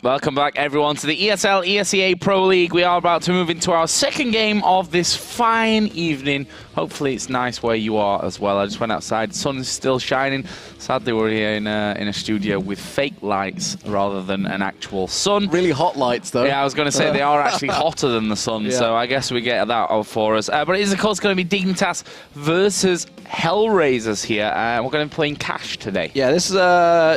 Welcome back, everyone, to the ESL ESEA Pro League. We are about to move into our second game of this fine evening. Hopefully it's nice where you are as well. I just went outside. The sun is still shining. Sadly, we're here in a studio with fake lights rather than an actual sun. Really hot lights, though. Yeah, I was going to say they are actually hotter than the sun, so I guess we get that out for us. But it is, of course, going to be Dignitas versus HellRaisers here. We're going to be playing Cash today. Yeah, this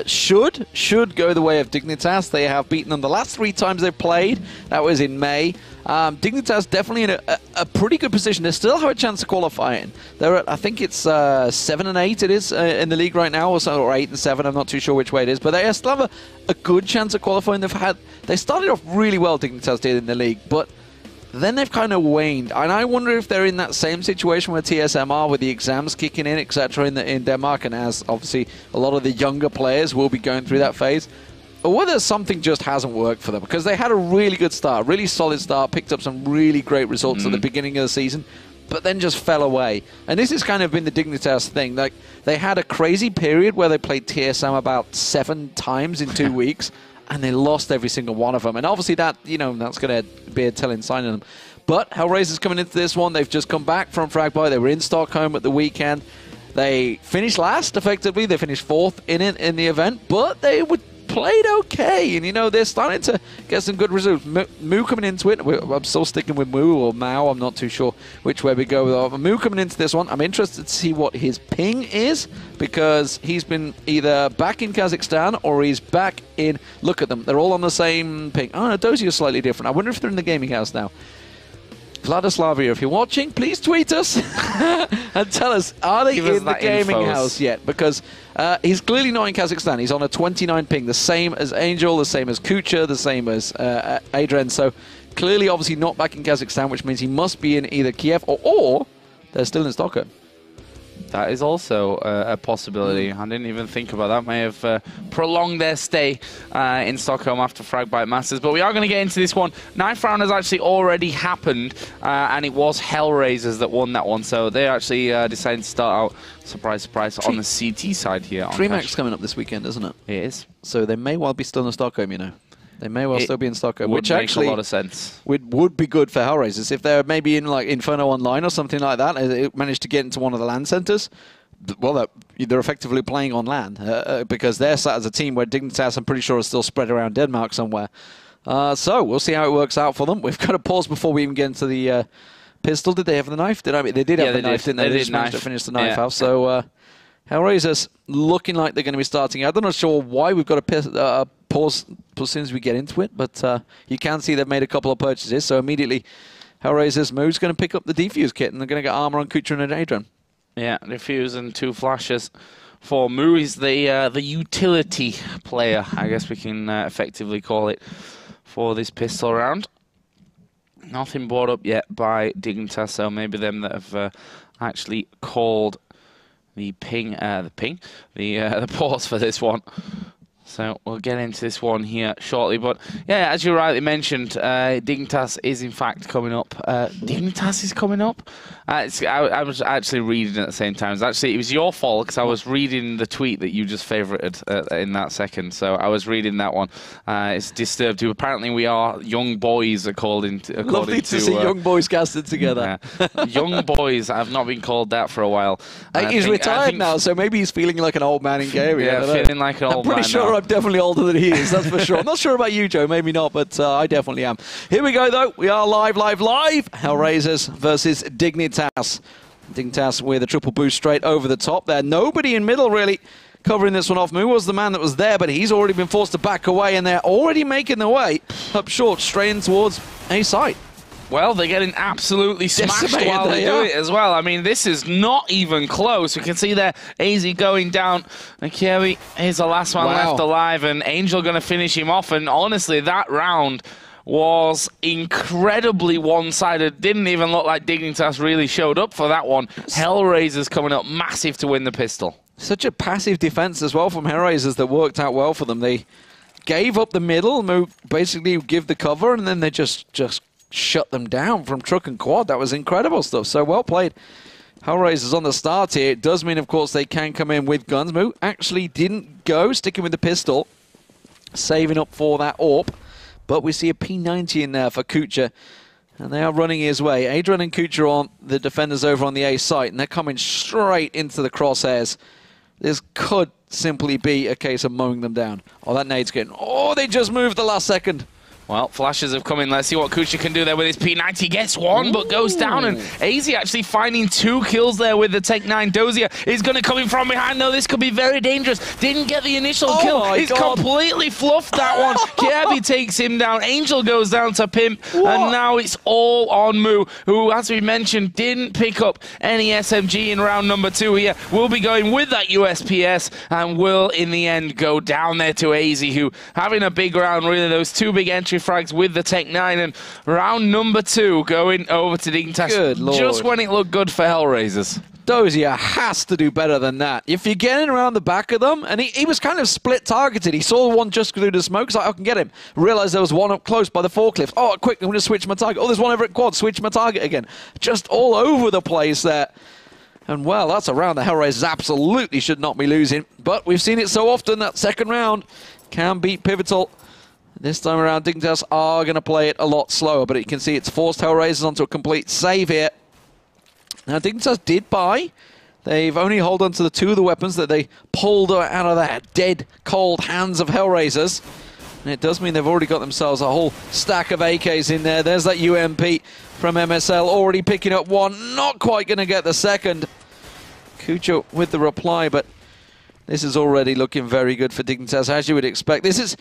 should go the way of Dignitas. They have beaten them the last 3 times they've played. That was in May. Dignitas definitely in a pretty good position. They still have a chance of qualifying. They're at, I think it's 7 and 8 it is in the league right now, or 8 and 7. I'm not too sure which way it is, but they still have a good chance of qualifying. They started off really well, Dignitas did, in the league, but then they've kind of waned. And I wonder if they're in that same situation where TSM are, with the exams kicking in, etc. in Denmark, and as obviously a lot of the younger players will be going through that phase. Or whether something just hasn't worked for them, because they had a really good start, really solid start, picked up some really great results at the beginning of the season, but then just fell away. And this has kind of been the Dignitas thing. Like, they had a crazy period where they played TSM about 7 times in 2 weeks, and they lost every single one of them. And obviously that, that's going to be a telling sign of them. But HellRaisers coming into this one, they've just come back from Fragbite. They were in Stockholm at the weekend. They finished last, effectively. They finished 4th in the event, but they would played okay, and they're starting to get some good results. Moo coming into it, I'm still sticking with Moo or Mao, I'm not too sure which way we go with Moo coming into this one. I'm interested to see what his ping is, because he's been either back in Kazakhstan or he's back in, look at them, they're all on the same ping. Oh no, Dozy is slightly different. I wonder if they're in the gaming house now. Vladislavia, if you're watching, please tweet us and tell us, are they in the gaming house yet? Because he's clearly not in Kazakhstan. He's on a 29 ping, the same as Angel, the same as Kucha, the same as Adrian. So clearly, obviously, not back in Kazakhstan, which means he must be in either Kiev or they're still in Stockholm. That is also a possibility. I didn't even think about that. May have prolonged their stay in Stockholm after Fragbite Masters. But we are going to get into this one. 9th round has actually already happened, and it was HellRaisers that won that one. So they actually decided to start out, surprise, surprise, on the CT side here. DreamHack's coming up this weekend, isn't it? It is. So they may well be still in Stockholm, They may well still be in Stockholm, which actually makes a lot of sense. Would be good for HellRaisers if they're maybe in like Inferno Online or something like that. It managed to get into one of the LAN centers. Well, they're effectively playing on LAN because they're sat as a team where Dignitas, I'm pretty sure, is still spread around Denmark somewhere. So we'll see how it works out for them. We've got to pause before we even get into the pistol. Did they have the knife? They did have the knife, didn't they? They just managed to finish the knife off. So HellRaisers looking like they're going to be starting out. I'm not sure why we've got to pause as soon as we get into it, but you can see they've made a couple of purchases. So immediately, HellRaisers Moo's going to pick up the defuse kit, and they're going to get armor on Kucha and Adrian. Yeah, defuse and 2 flashes for Moo. He's the utility player, I guess we can effectively call it, for this pistol round. Nothing brought up yet by Dignitas, so maybe them that have actually called the pause for this one. So we'll get into this one here shortly. But yeah, as you rightly mentioned, Dignitas is in fact coming up. Dignitas is coming up? I was actually reading at the same time. It was your fault because I was reading the tweet that you just favorited in that second. So I was reading that one. It's disturbed you. Apparently we are young boys according to... Lovely to see young boys casted together. Yeah. Young boys. I've not been called that for a while. He's retired now, so maybe he's feeling like an old man in gaming. Yeah, feeling like an old man. I'm pretty sure I'm definitely older than he is, that's for sure. I'm not sure about you, Joe, maybe not, but I definitely am. Here we go, though. We are live. HellRaisers versus Dignitas. Dignitas with a triple boost straight over the top there. Nobody in middle, really, covering this one off. Moo was the man that was there, but he's already been forced to back away, and they're already making their way up short, straight in towards A site. Well, they're getting absolutely smashed while they do it as well. I mean, this is not even close. We can see there AZ going down. Nakieri is the last one left alive, and Angel going to finish him off. And honestly, that round was incredibly one-sided. Didn't even look like Dignitas really showed up for that one. HellRaisers coming up massive to win the pistol. Such a passive defense as well from HellRaisers that worked out well for them. They gave up the middle, basically give the cover, and then they just shut them down from truck and quad. That was incredible stuff. So well played. HellRaisers on the start here. It does mean, of course, they can come in with guns. Moo actually didn't go, sticking with the pistol. saving up for that AWP. But we see a P90 in there for Kucha. And they are running his way. Adrian and Kucha on the defenders over on the A site, and they're coming straight into the crosshairs. This could simply be a case of mowing them down. Oh, that nade's getting... Oh, they just moved the last second. Well, flashes have come in. Let's see what Kucha can do there with his P90. Gets one, but goes down. And ESEA actually finding 2 kills there with the Tech 9. Dozier is going to come in from behind, though. This could be very dangerous. Didn't get the initial kill. He's completely fluffed that one. Kirby takes him down. Angel goes down to Pimp. And now it's all on Moo, who, as we mentioned, didn't pick up any SMG in round number 2 here. Will be going with that USPS and will, in the end, go down there to ESEA, who having a big round, really. Those 2 big entry frags with the Tech 9, and round number 2 going over to Dignitas. Good Lord. Just when it looked good for HellRaisers. Dozier has to do better than that. If you're getting around the back of them, and he was kind of split targeted. He saw one just through the smoke. He's like, I can get him. Realized there was one up close by the forklift. Oh, quick, I'm going to switch my target. Oh, there's one over at quad. Switch my target again. Just all over the place there. And, well, that's a round that HellRaisers absolutely should not be losing. But we've seen it so often that second round can beat Pivotal. This time around, Dignitas are going to play it a lot slower, but you can see it's forced HellRaisers onto a complete save here. Now, Dignitas did buy. They've only held on to the 2 of the weapons that they pulled out of the dead, cold hands of HellRaisers. And it does mean they've already got themselves a whole stack of AKs in there. There's that UMP from MSL already picking up 1. Not quite going to get the second. Kucha with the reply, but this is already looking very good for Dignitas, as you would expect. This is...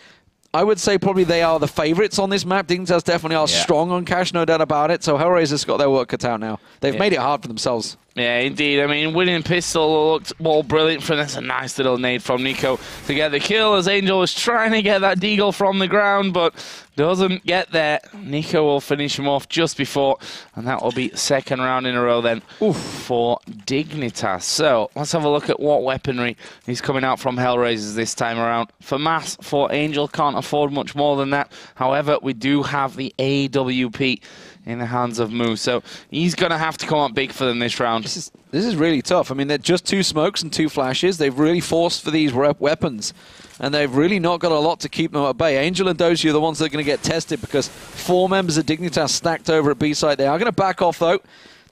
I would say probably they are the favourites on this map. Dignitas definitely are strong on cash, no doubt about it. So HellRaisers got their work cut out now. They've made it hard for themselves. Yeah, indeed. I mean, winning pistol looked all brilliant for this. A nice little nade from Nico to get the kill as Angel was trying to get that deagle from the ground, but doesn't get there. Nico will finish him off just before, and that will be second round in a row then for Dignitas. So let's have a look at what weaponry is coming out from HellRaisers this time around. For mass, for Angel, can't afford much more than that. However, we do have the AWP in the hands of Moo, so he's going to have to come up big for them this round. This is really tough. I mean, they're just 2 smokes and 2 flashes. They've really forced for these weapons, and they've really not got a lot to keep them at bay. Angel and Dozier are the ones that are going to get tested because 4 members of Dignitas stacked over at B site. They are going to back off, though.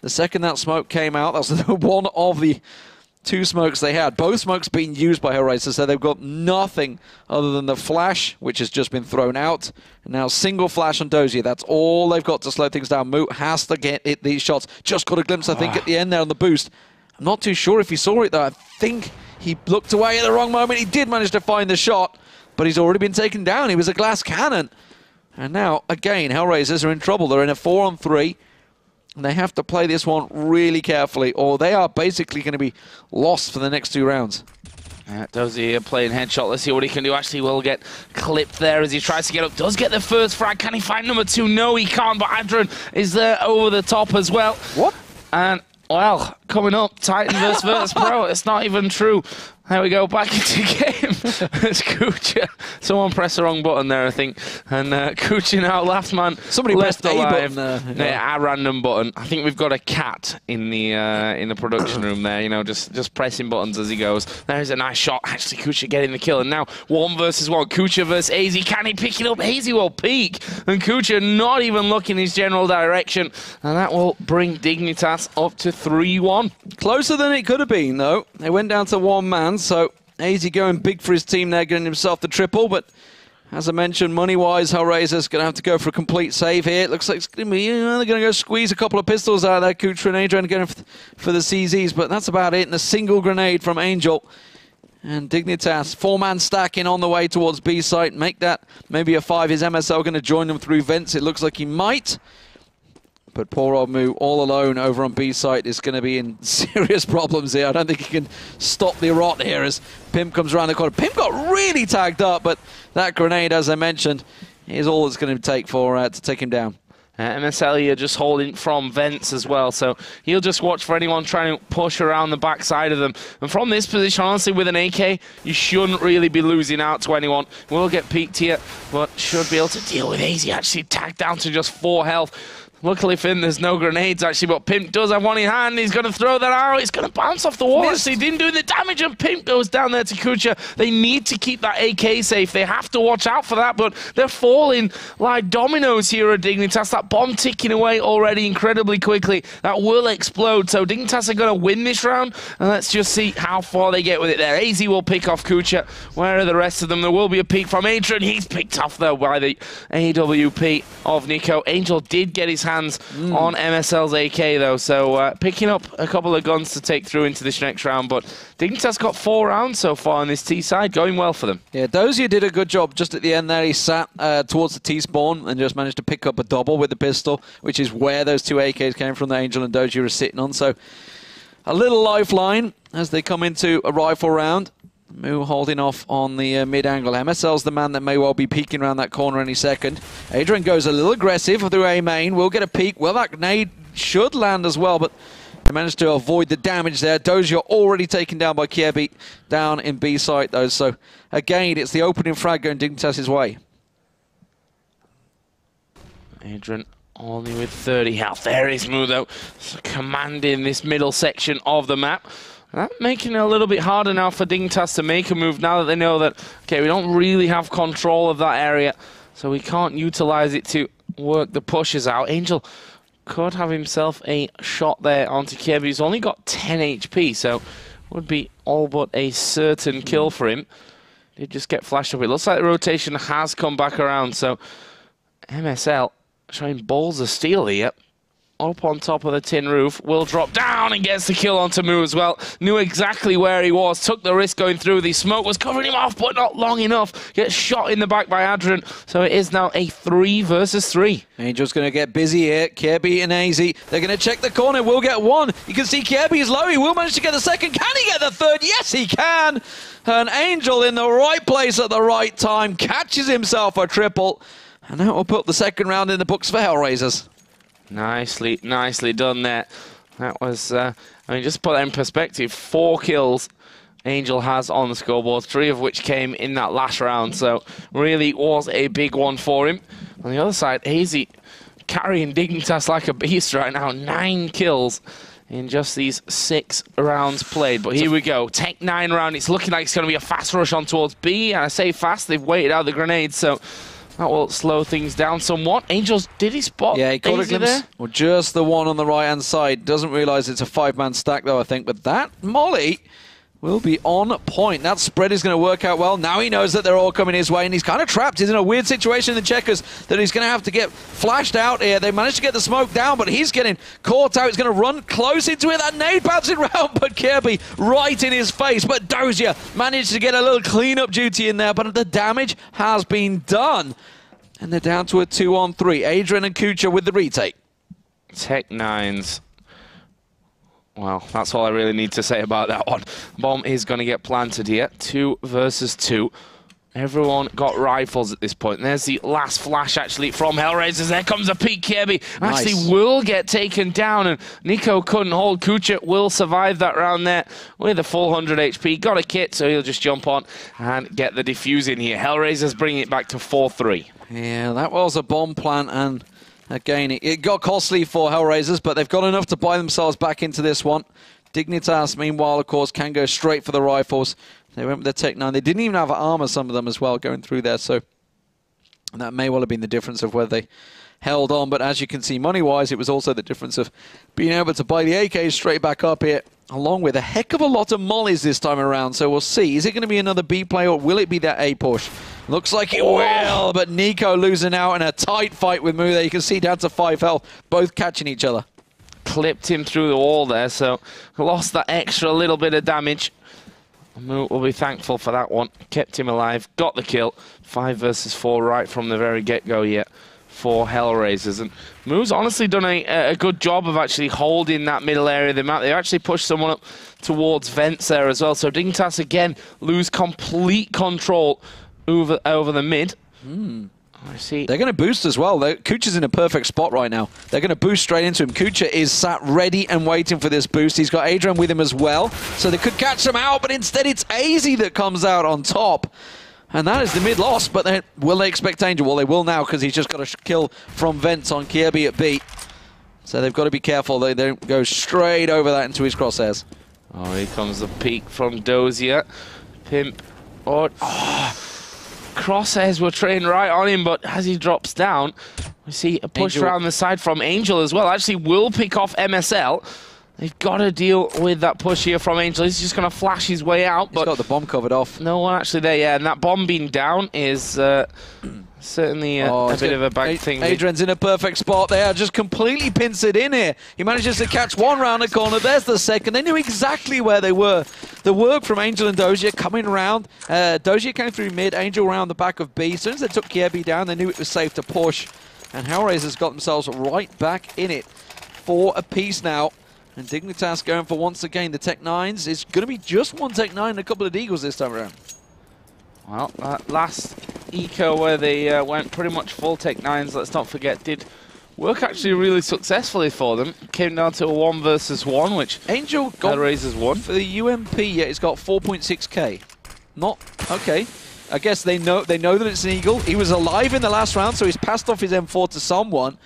The second that smoke came out, that was one of the 2 smokes they had. Both smokes being used by HellRaisers, so they've got nothing other than the flash, which has just been thrown out. And now single flash on Dozier. That's all they've got to slow things down. Moot has to get these shots. Just got a glimpse, I think, at the end there on the boost. I'm not too sure if he saw it, though. I think he looked away at the wrong moment. He did manage to find the shot, but he's already been taken down. He was a glass cannon. And now, again, HellRaisers are in trouble. They're in a 4-on-3. And they have to play this one really carefully, or they are basically going to be lost for the next 2 rounds. Dozier playing headshot. Let's see what he can do. Actually will get clipped there as he tries to get up. Does get the first frag. Can he find number 2? No, he can't. But Adrian is there over the top as well. What? And, well, coming up, Titan versus Virtus Pro. It's not even true. There we go, back into game. It's Kucha. Someone pressed the wrong button there, I think. And Kucha now, last man. Somebody pressed the button there. Yeah, a random button. I think we've got a cat in the production room there, you know, just pressing buttons as he goes. There's a nice shot. Actually, Kucha getting the kill. And now 1 versus 1. Kucha versus ESEA. Can he pick it up? ESEA will peek. And Kucha not even looking his general direction. And that will bring Dignitas up to 3-1. Closer than it could have been, though. They went down to 1 man. So ESEA going big for his team there, getting himself the triple. But as I mentioned, money-wise, HellRaisers going to have to go for a complete save here. It looks like it's going to be, they're going to go squeeze a couple of pistols out of there. Kucha and Adrian going for the CZs, but that's about it. And a single grenade from Angel. And Dignitas, 4-man stacking on the way towards B site. Make that maybe a 5. Is MSL going to join them through vents? It looks like he might. But poor old Moo, all alone over on B site, is going to be in serious problems here. I don't think he can stop the rot here as Pimp comes around the corner. Pimp got really tagged up, but that grenade, as I mentioned, is all it's going to take to take him down. MSL here just holding from vents as well, so he'll just watch for anyone trying to push around the backside of them. And from this position, honestly, with an AK, you shouldn't really be losing out to anyone. Will get peeked here, but should be able to deal with ESEA. Actually tagged down to just 4 health. Luckily for him, there's no grenades actually, but Pimp does have one in hand. He's going to throw that arrow. It's going to bounce off the wall. He didn't do the damage, and Pimp goes down there to Kucha. They need to keep that AK safe. They have to watch out for that, but they're falling like dominoes here at Dignitas. That bomb ticking away already incredibly quickly. That will explode. So Dignitas are going to win this round, and let's just see how far they get with it there. AZ will pick off Kucha. Where are the rest of them? There will be a peek from Adrian. He's picked off though by the AWP of Nico. Angel did get his hands on MSL's AK though, so picking up a couple of guns to take through into this next round, but Dignitas got 4 rounds so far on this T side, going well for them. Yeah, Dozier did a good job just at the end there. He sat towards the T spawn and just managed to pick up a double with the pistol, which is where those 2 AKs came from that Angel and Dozier are sitting on, so a little lifeline as they come into a rifle round. Moo holding off on the mid-angle. MSL's the man that may well be peeking around that corner any second. Adrian goes a little aggressive through A main. Will get a peek. Well, that grenade should land as well, but they managed to avoid the damage there. Dozier already taken down by Kierby down in B site, though. So, again, it's the opening frag going Dignitas' way. Adrian only with 30 health. There is Moo, though, commanding this middle section of the map. That making it a little bit harder now for Dignitas to make a move now that they know that, okay, we don't really have control of that area, so we can't utilize it to work the pushes out. Angel could have himself a shot there onto Kierby. He's only got 10 HP, so would be all but a certain kill for him. Did just get flashed up. It looks like the rotation has come back around, so MSL showing balls of steel here. Up on top of the tin roof, will drop down and gets the kill onto Moo as well. Knew exactly where he was, took the risk going through. The smoke was covering him off, but not long enough. Gets shot in the back by Adrian, so it is now a 3 versus 3. Angel's going to get busy here. Kierby and AZ, they're going to check the corner. Will get one. You can see Kierby is low. He will manage to get the second. Can he get the third? Yes, he can. And Angel in the right place at the right time catches himself a triple. And that will put the second round in the books for HellRaisers. Nicely done there. That was, I mean, just to put that in perspective, 4 kills Angel has on the scoreboard, 3 of which came in that last round, so really was a big one for him. On the other side, AZ carrying Dignitas like a beast right now, 9 kills in just these 6 rounds played. But here we go, Tech 9 round. It's looking like it's going to be a fast rush on towards B, and I say fast, they've waited out the grenades, so that will slow things down somewhat. Angels, did he spot? Yeah, he caught a glimpse. There? Well, just the one on the right-hand side. Doesn't realise it's a 5-man stack, though, I think. But that molly will be on point. That spread is going to work out well. Now he knows that they're all coming his way, and he's kind of trapped. He's in a weird situation in the checkers that he's going to have to get flashed out here. They managed to get the smoke down, but he's getting caught out. He's going to run close into it. That nade bouncing around, but Kierby right in his face. But Dozier managed to get a little cleanup duty in there, but the damage has been done. And they're down to a 2-on-3. Adrian and Kucha with the retake. Tech 9s. Well, that's all I really need to say about that one. Bomb is going to get planted here. 2 versus 2. Everyone got rifles at this point. And there's the last flash, actually, from HellRaisers. There comes a peek. Kierby actually will get taken down, and Nico couldn't hold. Kucha will survive that round there with a full 100 HP. Got a kit, so he'll just jump on and get the defuse in here. HellRaisers bringing it back to 4-3. Yeah, that was a bomb plant, and again, it got costly for HellRaisers, but they've got enough to buy themselves back into this one. Dignitas, meanwhile, of course, can go straight for the rifles. They went with the Tech 9. They didn't even have armor, some of them as well, going through there, so that may well have been the difference of where they held on. But as you can see, money-wise, it was also the difference of being able to buy the AKs straight back up here, along with a heck of a lot of mollies this time around. So we'll see. Is it going to be another B play, or will it be that A push? Looks like it will, but Nico losing out in a tight fight with Moo there. You can see down to 5 health, both catching each other. Clipped him through the wall there, so lost that extra little bit of damage. Moo will be thankful for that one. Kept him alive, got the kill. 5 versus 4 right from the very get-go here for HellRaisers. And Moo's honestly done a good job of actually holding that middle area of the map. They actually pushed someone up towards vents there as well. So Dignitas again lose complete control over the mid. I see. They're going to boost as well. Kucha's in a perfect spot right now. They're going to boost straight into him. Kucha is sat ready and waiting for this boost. He's got Adrian with him as well, so they could catch him out, but instead it's AZ that comes out on top. And that is the mid loss, but will they expect Angel? Well, they will now, because he's just got a kill from Vents on Kierby at B. So they've got to be careful they don't go straight over that into his crosshairs. Oh, here comes the peek from Dozier. Pimp. Oh, crosshairs were trained right on him, but as he drops down, we see a push Angel around the side from Angel as well. Actually, will pick off MSL. They've got to deal with that push here from Angel. He's just going to flash his way out. He's got the bomb covered off. No one actually there, yeah. And that bomb being down is certainly a bit of a bad thing. Adrian's in a perfect spot there, just completely pins it in here. He manages to catch one round the corner. There's the second. They knew exactly where they were. The work from Angel and Dozier coming around. Dozier came through mid, Angel around the back of B. As soon as they took Kiebi down, they knew it was safe to push. And HellRaisers got themselves right back in it. 4 apiece now. And Dignitas going for, once again, the Tech 9s. It's going to be just one Tech 9 and a couple of Deagles this time around. Well, that last eco where they went pretty much full Tech 9s, let's not forget, did work actually really successfully for them. Came down to a 1 versus 1, which Angel got HellRaisers won. For the UMP, yeah, it's got 4.6k. Not, okay. I guess they know that it's an Eagle. He was alive in the last round, so he's passed off his M4 to someone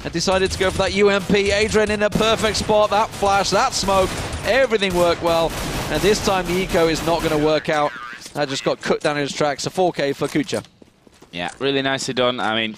and decided to go for that UMP. Adrian in a perfect spot. That flash, that smoke, everything worked well. And this time the eco is not going to work out. That just got cut down in his tracks. A 4k for Kucha. Yeah, really nicely done. I mean,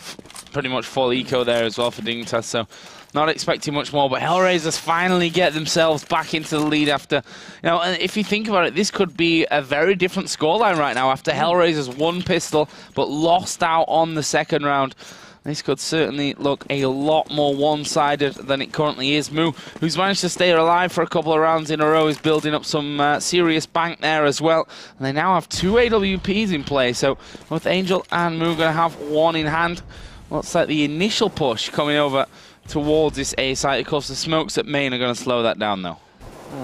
pretty much full eco there as well for Dignitas, so not expecting much more. But HellRaisers finally get themselves back into the lead after, you know, and if you think about it, this could be a very different scoreline right now after HellRaisers won pistol but lost out on the second round. This could certainly look a lot more one-sided than it currently is. Moo, who's managed to stay alive for a couple of rounds in a row, is building up some serious bank there as well. And they now have 2 AWPs in play, so both Angel and Moo are going to have one in hand. Looks like the initial push coming over towards this A site. Of course, the smokes at main are going to slow that down, though.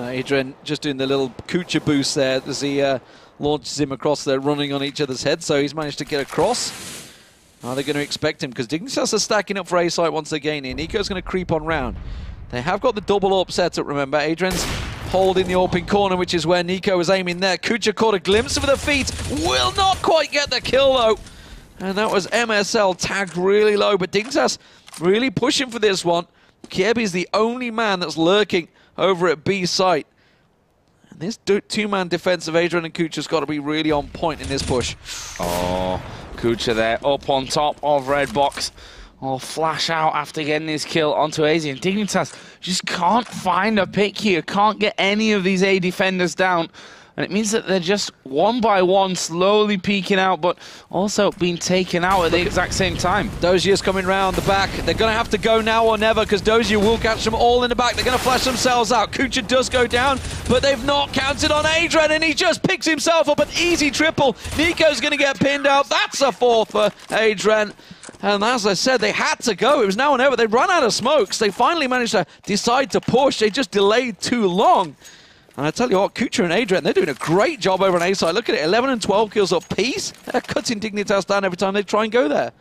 Adrian just doing the little Kucha boost there as he launches him across there, running on each other's heads, so he's managed to get across. Are they going to expect him? Because Dignitas are stacking up for A site once again here. Nico's going to creep on round. They have got the double AWP setup, remember. Adrian's holding the AWP in corner, which is where Nico was aiming there. Kucha caught a glimpse of the feet. Will not quite get the kill, though. And that was MSL tagged really low. But Dignitas really pushing for this one. Kiebi's the only man that's lurking over at B site. And this two-man defense of Adrian and Kucha's got to be really on point in this push. Oh, Kucha there, up on top of red box. Oh, flash out after getting his kill onto AZ. And Dignitas just can't find a pick here. Can't get any of these A defenders down. And it means that they're just one by one slowly peeking out, but also being taken out at the exact same time. Dozier's coming round the back. They're going to have to go now or never because Dozier will catch them all in the back. They're going to flash themselves out. Kucha does go down, but they've not counted on Adrian, and he just picks himself up an easy triple. Nico's going to get pinned out. That's a 4th for Adrian. And as I said, they had to go. It was now or never. They run out of smokes. They finally managed to decide to push. They just delayed too long. And I tell you what, Kucha and Adrian, they're doing a great job over on A side. Look at it, 11 and 12 kills apiece. They're cutting Dignitas down every time they try and go there.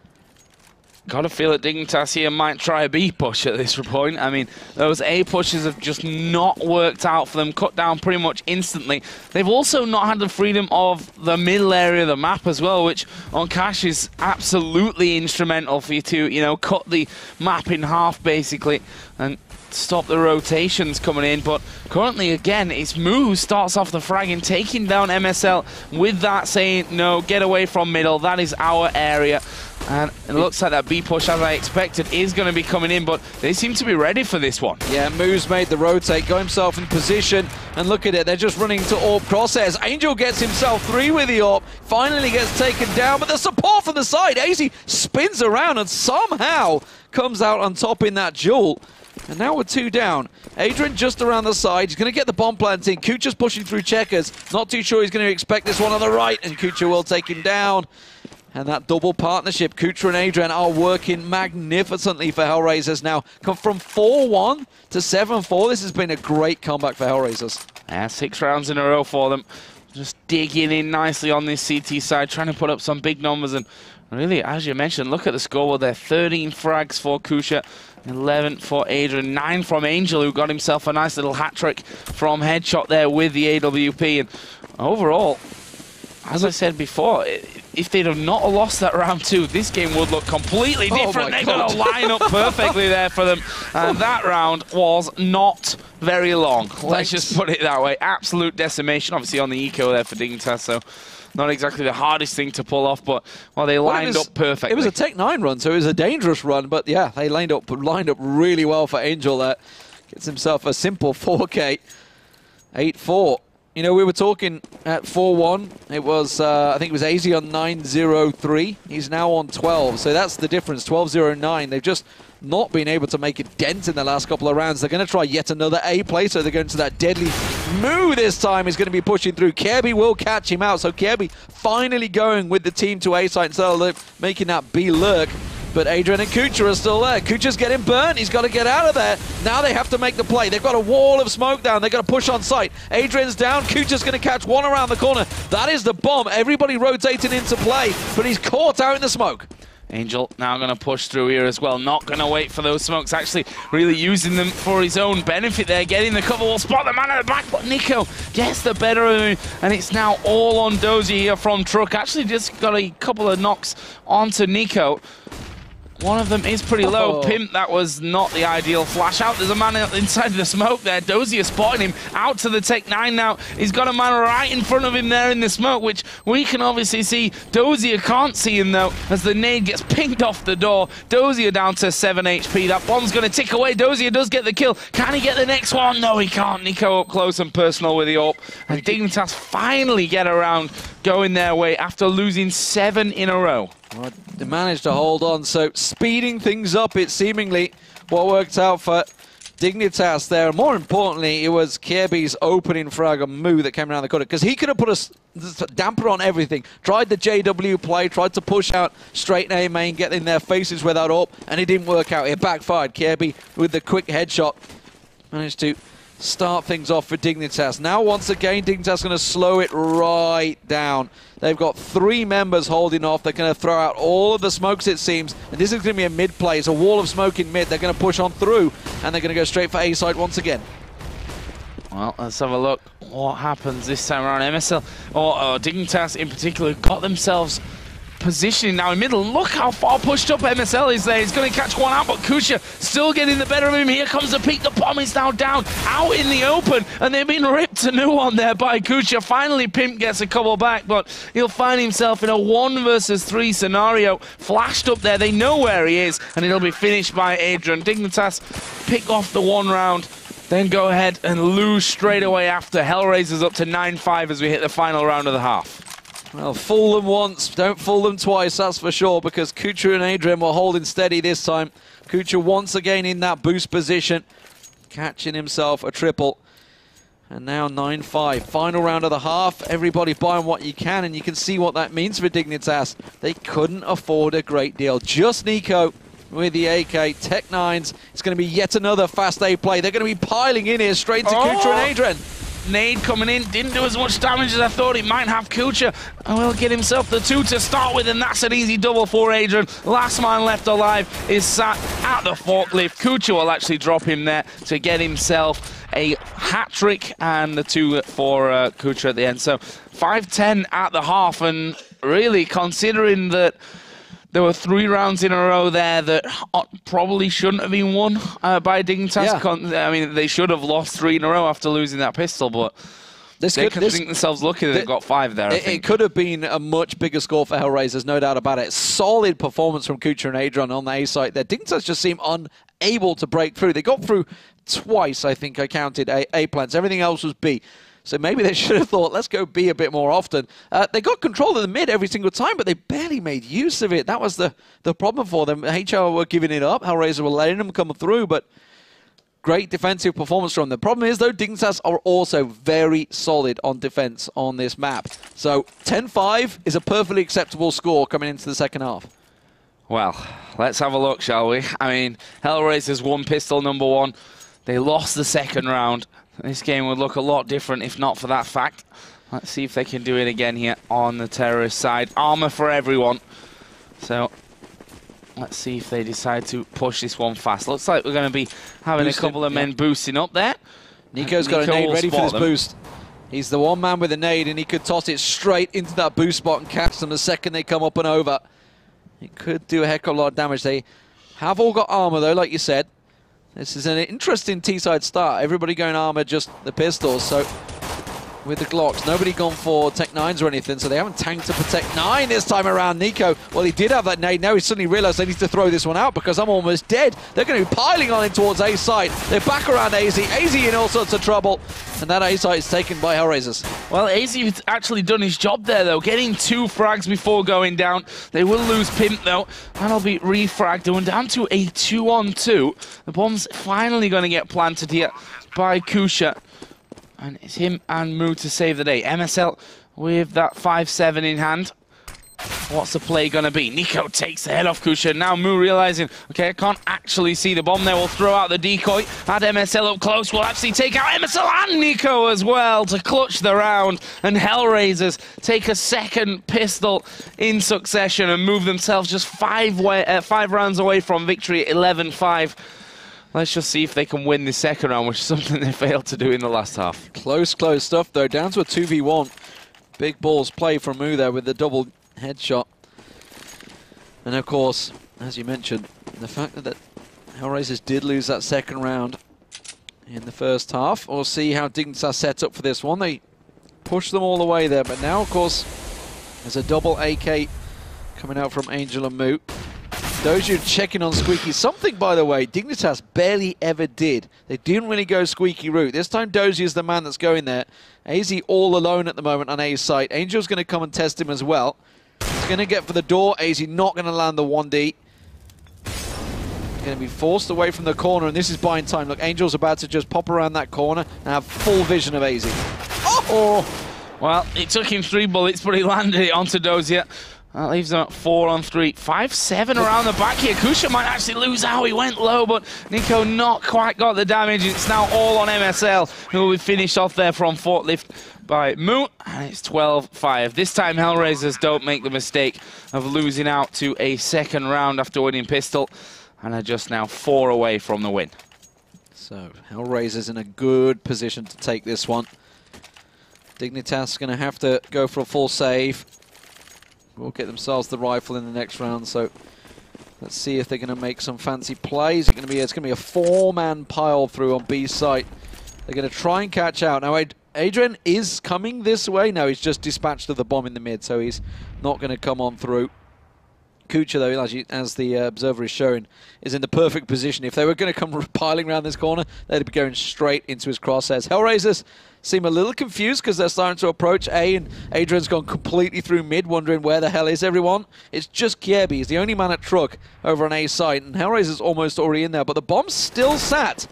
Got to feel that Dignitas here might try a B push at this point. I mean, those A pushes have just not worked out for them, cut down pretty much instantly. They've also not had the freedom of the middle area of the map as well, which on Cash is absolutely instrumental for you to, you know, cut the map in half basically and stop the rotations coming in. But currently, again, it's Moo who starts off the fragging, taking down MSL with that saying, no, get away from middle, that is our area. And it looks like that B push, as I expected, is going to be coming in, but they seem to be ready for this one. Yeah, Moo's made the rotate, got himself in position, and look at it, they're just running to AWP crosshairs. Angel gets himself 3 with the AWP, finally gets taken down, but the support from the side, AZ spins around and somehow comes out on top in that duel. And now we're 2 down. Adrian just around the side. He's going to get the bomb planting. Kucha's pushing through checkers. Not too sure he's going to expect this one on the right, and Kucha will take him down. And that double partnership, Kucha and Adrian, are working magnificently for HellRaisers now. Come from 4-1 to 7-4. This has been a great comeback for HellRaisers. Yeah, 6 rounds in a row for them. Just digging in nicely on this CT side, trying to put up some big numbers. And really, as you mentioned, look at the scoreboard there. 13 frags for Kucha, 11 for Adrian, 9 from Angel, who got himself a nice little hat trick from headshot there with the AWP. And overall, as I said before, if they'd have not lost that round 2, this game would look completely different. They're going to line up perfectly there for them. And that round was not very long. Let's just put it that way. Absolute decimation, obviously, on the eco there for Dignitas, so not exactly the hardest thing to pull off, but well, they lined up perfectly. It was a Tech 9 run, so it was a dangerous run, but yeah, they lined up really well for Angel there. Gets himself a simple 4K, 8-4. You know, we were talking at 4-1. It was, I think it was ESEA on 9-0-3. He's now on 12, so that's the difference, 12-0-9. They've just not been able to make a dent in the last couple of rounds. They're going to try yet another A play, so they're going to that deadly Moo this time. He's going to be pushing through. Kirby will catch him out, so Kirby finally going with the team to A site instead of making that B lurk. But Adrian and Kucha are still there. Kucha's getting burnt. He's got to get out of there. Now they have to make the play. They've got a wall of smoke down. They've got to push on site. Adrian's down. Kucha's going to catch one around the corner. That is the bomb. Everybody rotating into play, but he's caught out in the smoke. Angel now going to push through here as well. Not going to wait for those smokes. Actually really using them for his own benefit there. Getting the cover. Will spot the man at the back. But Nico gets the better of him. And it's now all on Dozier here from Truck. Actually just got a couple of knocks onto Nico. One of them is pretty low. Pimp, that was not the ideal flash out. There's a man inside the smoke there. Dozier spotting him out to the Tech 9 now. He's got a man right in front of him there in the smoke, which we can obviously see. Dozier can't see him though, as the nade gets pinged off the door. Dozier down to 7 HP. That bomb's going to tick away. Dozier does get the kill. Can he get the next one? No, he can't. Nico up close and personal with the AWP. And Dignitas finally get around going their way after losing 7 in a row. Well, they managed to hold on, so speeding things up, it's seemingly what worked out for Dignitas there. More importantly, it was Kirby's opening frag on Moo that came around the corner, because he could have put a damper on everything. Tried the JW play, tried to push out straight A main, get in their faces without AWP, and it didn't work out. It backfired. Kirby with the quick headshot managed to start things off for Dignitas. Now, once again, Dignitas going to slow it right down. They've got 3 members holding off. They're going to throw out all of the smokes, it seems. And this is going to be a mid play. It's a wall of smoke in mid. They're going to push on through, and they're going to go straight for A side once again. Well, let's have a look what happens this time around. MSL, or Dignitas in particular, got themselves positioning now in middle. Look how far pushed up MSL is there. He's going to catch one out, but Kucha still getting the better of him. Here comes the peak. The bomb is now down, out in the open, and they've been ripped a new one there by Kucha. Finally, Pimp gets a couple back, but he'll find himself in a 1 versus 3 scenario. Flashed up there. They know where he is, and it'll be finished by Adrian. Dignitas pick off the 1 round, then go ahead and lose straight away after. HellRaisers up to 9-5 as we hit the final round of the half. Well, fool them once, don't fool them twice, that's for sure, because Kucha and Adrian were holding steady this time. Kucha once again in that boost position, catching himself a triple. And now 9-5, final round of the half. Everybody buying what you can, and you can see what that means for Dignitas. They couldn't afford a great deal. Just Nico with the AK, Tech 9s. It's going to be yet another fast A play. They're going to be piling in here straight to Kucha and Adrian. Nade coming in, didn't do as much damage as I thought it might have. Kucha will get himself the 2 to start with, and that's an easy double for Adrian. Last man left alive is sat at the forklift. Kucha will actually drop him there to get himself a hat-trick, and the 2 for Kucha at the end. So 5-10 at the half, and really considering that there were 3 rounds in a row there that probably shouldn't have been won by Dignitas. Yeah. I mean, they should have lost 3 in a row after losing that pistol, but they could think themselves lucky that they've got 5 there. It could have been a much bigger score for HellRaisers, no doubt about it. Solid performance from Kucha and Adrian on the A site there. Dignitas just seemed unable to break through. They got through twice, I think I counted, A plants. Everything else was B. So maybe they should have thought, let's go B a bit more often. They got control of the mid every single time, but they barely made use of it. That was the problem for them. HR were giving it up. HellRaisers were letting them come through, but great defensive performance from them. The problem is, though, Dignitas are also very solid on defense on this map. So 10-5 is a perfectly acceptable score coming into the second half. Well, let's have a look, shall we? I mean, HellRaisers won pistol number 1. They lost the second round. This game would look a lot different if not for that fact. Let's see if they can do it again here on the terrorist side. Armor for everyone. So let's see if they decide to push this one fast. Looks like we're going to be having a couple of men boosting up there. Nico's got a nade ready for this boost. He's the one man with a nade, and he could toss it straight into that boost spot and catch them the second they come up and over. It could do a heck of a lot of damage. They have all got armor, though, like you said. This is an interesting T-side start. Everybody going armor, just the pistols. So with the Glocks, nobody gone for Tech 9s or anything, so they haven't tanked to protect 9 this time around. Nico, well, he did have that nade. Now he suddenly realized they need to throw this one out because I'm almost dead. They're going to be piling on in towards A site. They're back around AZ. AZ in all sorts of trouble, and that A site is taken by HellRaisers. Well, AZ's actually done his job there, though, getting 2 frags before going down. They will lose Pimp, though, and I'll be refragged. Going down to a 2-on-2. The bomb's finally going to get planted here by Kusha. And it's him and Moo to save the day. MSL with that 5-7 in hand. What's the play going to be? Nico takes the head off Kusha. Now Moo realizing, okay, I can't actually see the bomb there. We'll throw out the decoy. Add MSL up close. We'll actually take out MSL and Nico as well to clutch the round. And HellRaisers take a second pistol in succession and move themselves just 5 rounds away from victory at 11-5. Let's just see if they can win the second round, which is something they failed to do in the last half. Close stuff, though. Down to a 2v1. Big balls play from Moo there with the double headshot. And, of course, as you mentioned, the fact that HellRaisers did lose that second round in the first half. We'll see how Dignitas sets up for this one. They pushed them all the way there, but now, of course, there's a double AK coming out from Angel and Moo. Dozier checking on Squeaky. Something, by the way, Dignitas barely ever did. They didn't really go Squeaky route. This time Dozier's the man that's going there. AZ all alone at the moment on A's site. Angel's going to come and test him as well. He's going to get for the door. AZ not going to land the 1D. Going to be forced away from the corner, and this is buying time. Look, Angel's about to just pop around that corner and have full vision of AZ. Oh! Well, it took him 3 bullets, but he landed it onto Dozier. That leaves them at 4-on-3. 5-7 around the back here. Kusha might actually lose out. He went low, but Nico not quite got the damage. It's now all on MSL, who will be finished off there from forklift by Moo. And it's 12-5. This time, HellRaisers don't make the mistake of losing out to a second round after winning pistol, and are just now 4 away from the win. So, HellRaisers in a good position to take this one. Dignitas going to have to go for a full save. Will get themselves the rifle in the next round, so let's see if they're going to make some fancy plays. It's going to be a 4-man pile through on B site. They're going to try and catch out. Now, Adrian is coming this way. No, he's just dispatched to the bomb in the mid, so he's not going to come on through. Kucha, though, as the observer is showing, is in the perfect position. If they were going to come piling around this corner, they'd be going straight into his crosshairs. HellRaisers seem a little confused because they're starting to approach A, and Adrian's gone completely through mid, wondering where the hell is everyone. It's just Kiebi. He's the only man at truck over on A site, and HellRaisers almost already in there, but the bomb's still sat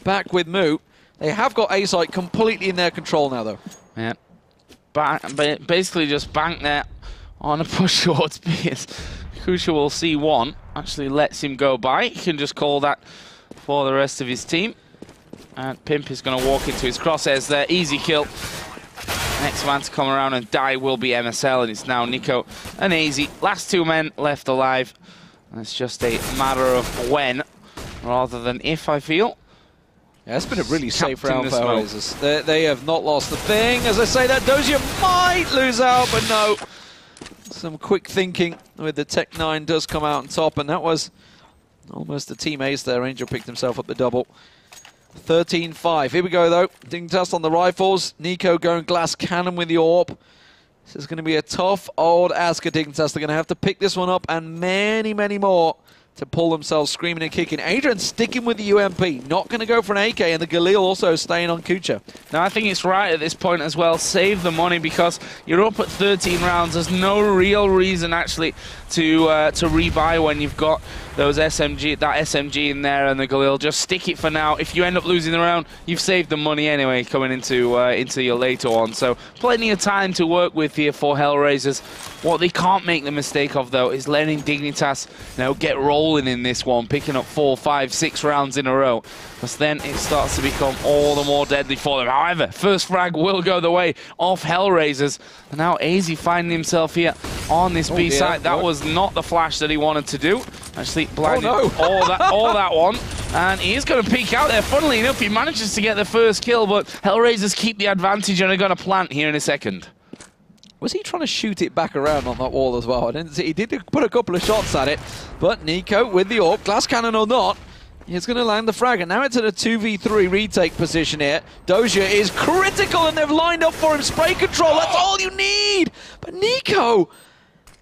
back with Moo. They have got A site completely in their control now, though. Yeah. Basically just bank there on a push towards B. Kusha will see one, actually lets him go by. He can just call that for the rest of his team. And Pimp is going to walk into his crosshairs there. Easy kill. Next man to come around and die will be MSL, and it's now Nico and AZ. Last 2 men left alive. And it's just a matter of when, rather than if, I feel. Yeah, it's been a really safe round for HellRaisers. They have not lost the thing. As I say that, Dozier might lose out, but no. Some quick thinking with the Tech 9 does come out on top, and that was almost a team ace there. Angel picked himself up the double. 13-5. Here we go, though. Dignitas on the rifles. Nico going glass cannon with the AWP. This is going to be a tough old ask of Dignitas. They're going to have to pick this one up, and many, many more to pull themselves screaming and kicking. Adrian sticking with the UMP, not going to go for an AK, and the Galil also staying on Kucha. Now, I think it's right at this point as well. Save the money because you're up at 13 rounds. There's no real reason actually to rebuy when you've got those SMG in there and the Galil. Just stick it for now. If you end up losing the round, you've saved the money anyway coming into your later one. So plenty of time to work with here for HellRaisers. What they can't make the mistake of, though, is letting Dignitas get rolling in this one, picking up 4, 5, 6 rounds in a row. Because then it starts to become all the more deadly for them. However, first frag will go the way of HellRaisers. And now AZ finding himself here on this B site. That was not the flash that he wanted to do. Actually blinded all that one. And he is going to peek out there. Funnily enough, he manages to get the first kill, but HellRaisers keep the advantage and are going to plant here in a second. Was he trying to shoot it back around on that wall as well? I didn't see. He did put a couple of shots at it, but Nico with the AWP, glass cannon or not, he's going to land the frag. And now it's at a 2v3 retake position here. Dozier is critical, and they've lined up for him. Spray control, that's all you need. But Nico,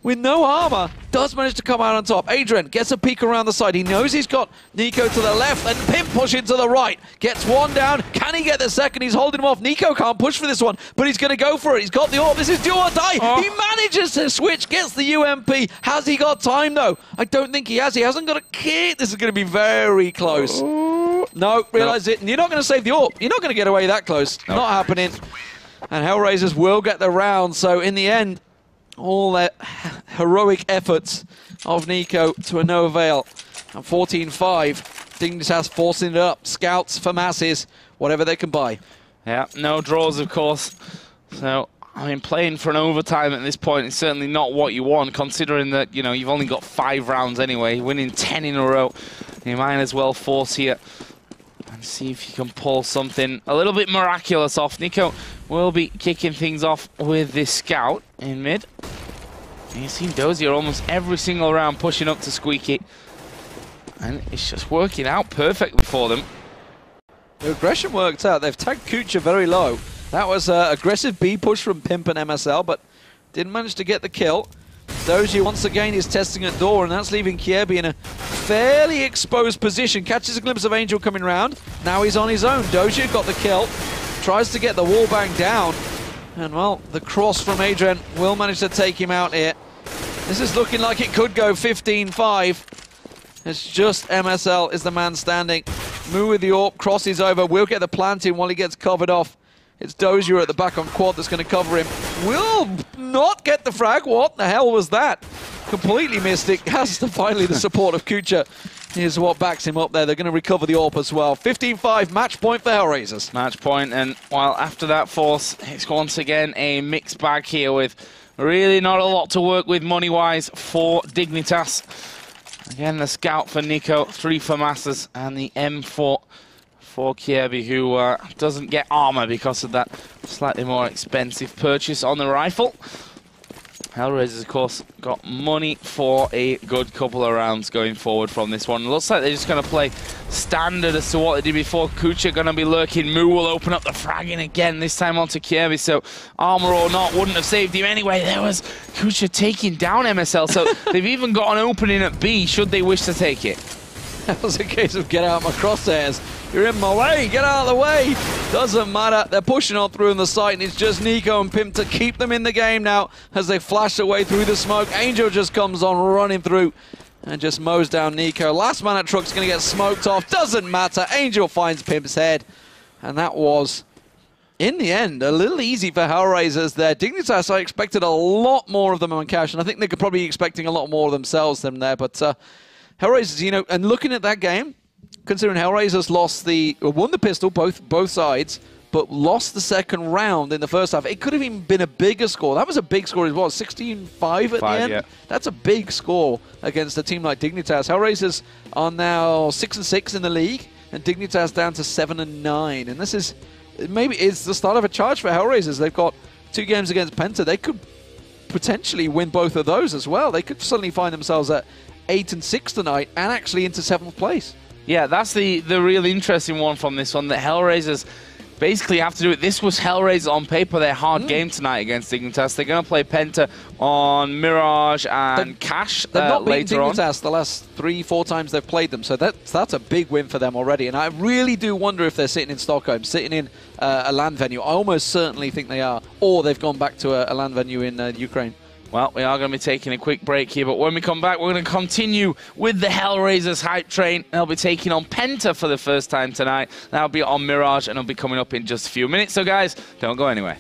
with no armor, does manage to come out on top. Adrian gets a peek around the side. He knows he's got Nico to the left, and Pimp pushing to the right. Gets one down. Can he get the second? He's holding him off. Nico can't push for this one, but he's going to go for it. He's got the AWP. This is do or die. He manages to switch, gets the UMP. Has he got time, though? I don't think he has. He hasn't got a kit. This is going to be very close. No, realize it. And you're not going to save the AWP. You're not going to get away that close. Not happening. And HellRaisers will get the round. So in the end, all that heroic efforts of Nico to no avail. And 14-5, Dignitas forcing it up. Scouts for masses, whatever they can buy. Yeah, no draws, of course. So, I mean, playing for an overtime at this point is certainly not what you want, considering that, you know, you've only got 5 rounds anyway. Winning 10 in a row, you might as well force here and see if you can pull something a little bit miraculous off. Nico will be kicking things off with this scout in mid. And you've seen Dozier almost every single round pushing up to Squeaky. And it's just working out perfectly for them. The aggression worked out. They've tagged Kucha very low. That was an aggressive B push from Pimp and MSL, but didn't manage to get the kill. Dozier once again is testing at door, and that's leaving Kiebi in a fairly exposed position. Catches a glimpse of Angel coming round. Now he's on his own. Dozier got the kill. Tries to get the wallbang down. And, well, the cross from Adrian will manage to take him out here. This is looking like it could go 15-5. It's just MSL is the man standing. Moo with the AWP, crosses over. Will get the planting while he gets covered off. It's Dozier at the back on quad that's going to cover him. Will not get the frag. What the hell was that? Completely missed it. Has to finally the support of Kucha. Here's what backs him up there. They're going to recover the AWP as well. 15-5, match point for HellRaisers. Match point, and while after that force, it's once again a mixed bag here with really not a lot to work with money-wise for Dignitas. Again, the scout for Nico, 3 for Masters, and the M4 for Kiebi, who doesn't get armor because of that slightly more expensive purchase on the rifle. HellRaisers, of course, got money for a good couple of rounds going forward from this one. Looks like they're just going to play standard as to what they did before. Kucha going to be lurking. Moo will open up the fragging again, this time onto Kiebi. So armor or not, wouldn't have saved him anyway. There was Kucha taking down MSL. So they've even got an opening at B, should they wish to take it. That was a case of get out my crosshairs. You're in my way, get out of the way. Doesn't matter, they're pushing on through in the site, and it's just Nico and Pimp to keep them in the game now as they flash away through the smoke. Angel just comes on running through and just mows down Nico. Last man at truck's going to get smoked off. Doesn't matter, Angel finds Pimp's head. And that was, in the end, a little easy for HellRaisers there. Dignitas, I expected a lot more of them on cash, and I think they could probably be expecting a lot more of themselves than there, but HellRaisers, you know, and looking at that game, considering HellRaisers won the pistol, both sides, but lost the second round in the first half. It could have even been a bigger score. That was a big score as well, 16-5 at the end. Yeah. That's a big score against a team like Dignitas. HellRaisers are now 6-6 in the league, and Dignitas down to 7-9. And this is maybe it's the start of a charge for HellRaisers. They've got 2 games against Penta. They could potentially win both of those as well. They could suddenly find themselves at 8-6 tonight and actually into 7th place. Yeah, that's the really interesting one from this one, that HellRaisers basically have to do it. This was HellRaisers on paper, their hard game tonight against Dignitas. They're going to play Penta on Mirage and Cash They've not beaten later on. Dignitas the last 3-4 times they've played them, so that's a big win for them already. And I really do wonder if they're sitting in Stockholm, sitting in a LAN venue. I almost certainly think they are, or they've gone back to a LAN venue in Ukraine. Well, we are going to be taking a quick break here, but when we come back, we're going to continue with the HellRaisers hype train. They'll be taking on Penta for the first time tonight. That'll be on Mirage, and it'll be coming up in just a few minutes. So, guys, don't go anywhere.